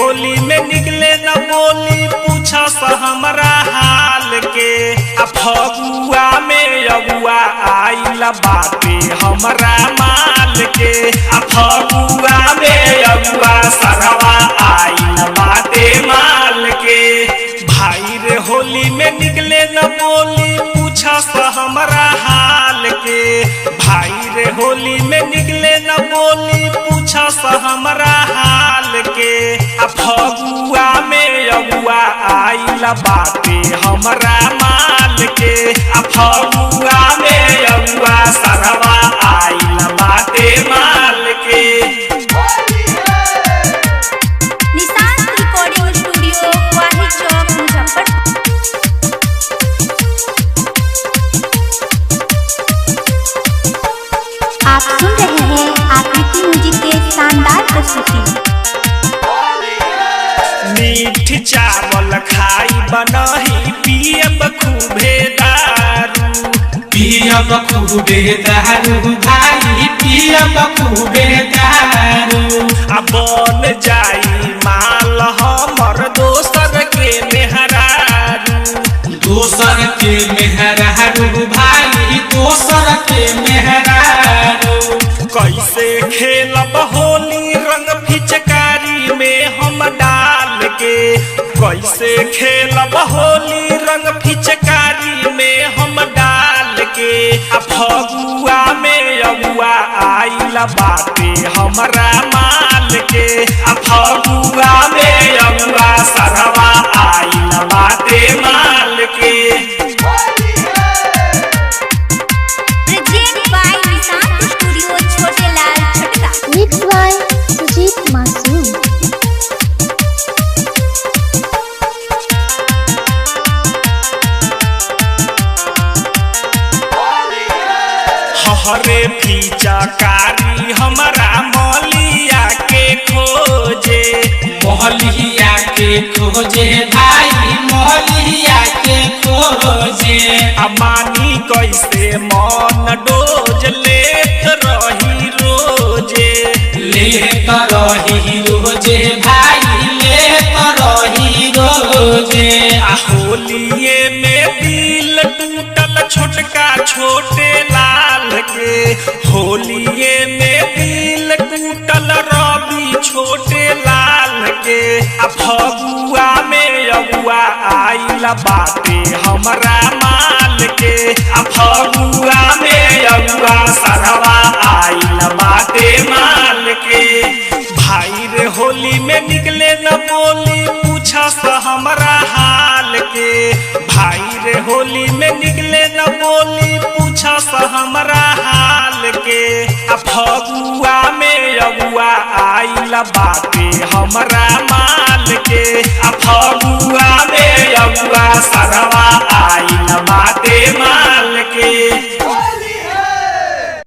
होली में निकले न बोली पूछा सा हमरा हाल के। फगुआ में अगुआ आइल बाटे हमरा माल के। फगुआ में अगुआ सरवा आइल बाटे माल के। भाई रे होली में निकले न बोली पूछा सा हमरा हाल के। भाई रे होली में निकले न बोली पूछा सा हमरा हाल के। फगुआ में अगुआ आइल बाटे हमरा माल के। फगुआ में अगुआ सरवा आइल बाटे माल के। निशांत रिकॉर्डिंग स्टूडियो वाही चौक मुजफ्फरपुर। आप सुन रहे हैं आकृति म्यूजिक के शानदार प्रस्तुति। मीठ चावल खाई बनही पियब खूबे दारू। पियब खूबे दारू भाई पियब खूबे दारू। बन जाई माल हमर दोसर के मेहरारू। दोसर के मेहरारू भाई दोसर के मेहरारू। कैसे खेलब होली रंग फिचकारी में हम डाल के। कैसे खेलब होली रंग फिचकारी में हम डाल के। फगुआ में अगुआ आइल बाटे हमरा माल के। फगुआ में अगुआ सरवा आइल बाटे माल के। प्रेजेंट बाय निशांत स्टूडियो छोटे लाल छटका। मिक्स बाय सुजीत मासूम। हरे फिचकारी हमरा मौलिया के खोजे। मोहलिया के खोजे भाई मोहलिया के खोजे। मानी कैसे मन डोज लेत रही रोजे। लेत रही रोजे भाई लेत रही रोजे। होलिये में दिल टूटल छोटका छोटे लाल के। होलिये में दिल टूटल रवि छोटे लाल के। फगुआ में अगुआ आइल बाटे हमरा माल के। फगुआ में अगुआ सरवा आइल बाटे माल के। भाई रे होली में निकले न बोली पूछा सा हमरा हाल के। भाई रे होली में निकले न बोली पूछा सा हमरा हाल के। फगुआ में अगुआ आइल बाटे हमरा माल के। फगुआ में अगुआ सरवा आइल बाटे माल के।